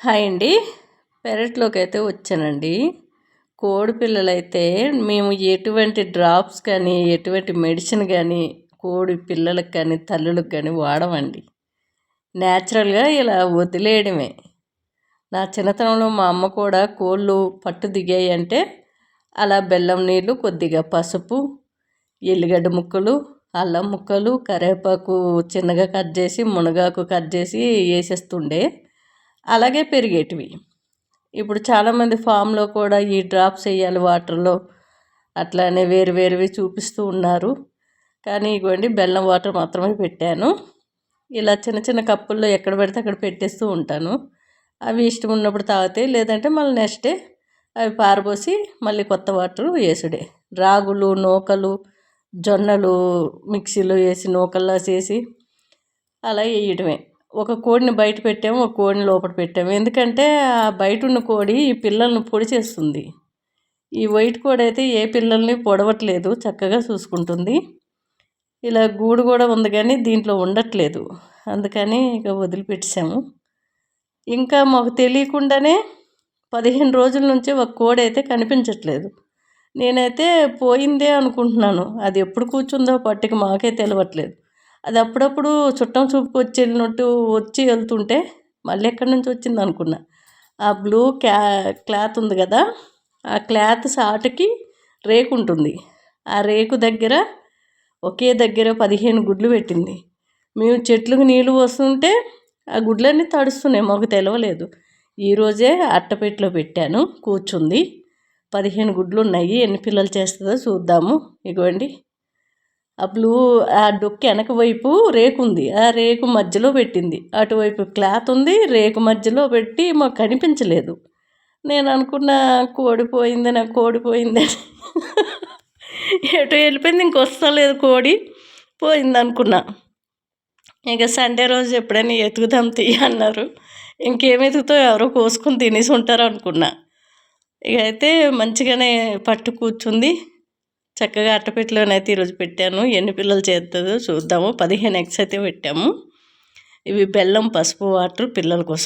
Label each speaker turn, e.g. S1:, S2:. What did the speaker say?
S1: Hi అండి. పెరట్లోకి అయితే వచ్చానండి. కోడి పిల్లలైతే మేము ఎటువంటి డ్రాప్స్ కానీ ఎటువంటి మెడిసిన్ కానీ కోడి పిల్లలకు కానీ తల్లులకు కానీ వాడమండి. న్యాచురల్గా ఇలా వదిలేయడమే. నా చిన్నతనంలో మా అమ్మ కూడా కోళ్ళు పట్టు దిగాయి అంటే అలా బెల్లం నీళ్ళు, కొద్దిగా పసుపు, ఎల్లిగడ్డ ముక్కలు, అల్లం ముక్కలు, కరివేపాకు చిన్నగా కట్ చేసి, మునగాకు కట్ చేసి వేసేస్తుండే. అలాగే పెరిగేటివి. ఇప్పుడు చాలామంది ఫామ్లో కూడా ఈ డ్రాప్స్ వేయాలి వాటర్లో అట్లానే వేరు వేరువి చూపిస్తూ ఉన్నారు. కానీ ఇవ్వండి, బెల్లం వాటర్ మాత్రమే పెట్టాను. ఇలా చిన్న చిన్న కప్పుల్లో ఎక్కడ పడితే అక్కడ పెట్టేస్తూ ఉంటాను. అవి ఇష్టం ఉన్నప్పుడు తాగుతాయి, లేదంటే మళ్ళీ నెక్స్ట్ డే అవి పారబోసి మళ్ళీ కొత్త వాటర్ వేసుడే. రాగులు, నూకలు, జొన్నలు మిక్సీలో వేసి నూకల్లా చేసి అలా వేయడమే. ఒక కోడిని బయట పెట్టాము, ఒక కోడిని లోపల పెట్టాము. ఎందుకంటే ఆ బయట ఉన్న కోడి ఈ పిల్లల్ని పొడి చేస్తుంది. ఈ వైట్ కోడి అయితే ఏ పిల్లల్ని పొడవట్లేదు, చక్కగా చూసుకుంటుంది. ఇలా గూడు కూడా ఉంది కానీ దీంట్లో ఉండట్లేదు, అందుకని ఇక వదిలిపెట్టేసాము. ఇంకా మాకు తెలియకుండానే 15 రోజుల నుంచి ఒక కోడి అయితే కనిపించట్లేదు. నేనైతే పోయిందే అనుకుంటున్నాను. అది ఎప్పుడు కూర్చుందో పట్టిక మాకే తెలియట్లేదు. అది అప్పుడప్పుడు చుట్టం చూపుకు వచ్చి వెళ్ళినట్టు వచ్చి వెళ్తుంటే మళ్ళీ ఎక్కడి నుంచి వచ్చింది అనుకున్నా. ఆ బ్లూ క్లాత్ ఉంది కదా, ఆ క్లాత్ సాటుకి రేకు ఉంటుంది. ఆ రేకు దగ్గర ఒకే దగ్గర 15 గుడ్లు పెట్టింది. మేము చెట్లకు నీళ్ళు వస్తుంటే ఆ గుడ్లన్నీ తడుస్తున్నాయి, మాకు తెలవలేదు. ఈరోజే అట్టపెట్టిలో పెట్టాను, కూర్చుంది. 15 గుడ్లు ఉన్నాయి. ఎన్ని పిల్లలు చేస్తుందో చూద్దాము. ఇగోండి, ఆ బ్లూ ఆ డొక్కు వెనక వైపు రేకు ఉంది, ఆ రేకు మధ్యలో పెట్టింది. అటువైపు క్లాత్ ఉంది, రేకు మధ్యలో పెట్టి మాకు కనిపించలేదు. నేను అనుకున్న కోడిపోయింది, నాకు కోడిపోయింది ఎటు వెళ్ళిపోయింది, ఇంకొస్తలేదు కోడి, పోయింది అనుకున్నా. ఇక సండే రోజు ఎప్పుడైనా ఎతుకుదాం తీయ అన్నారు. ఇంకేం ఎతుకుతో ఎవరో కోసుకొని తినేసి ఉంటారు అనుకున్నా. ఇక అయితే మంచిగానే పట్టు కూర్చుంది. చక్కగా అట్టపెట్టిలోనైతే ఈరోజు పెట్టాను. ఎన్ని పిల్లలు చేస్తుందో చూద్దాము. 15 ఎగ్స్ అయితే పెట్టాము. ఇవి బెల్లం, పసుపు వాటర్ పిల్లల కోసం.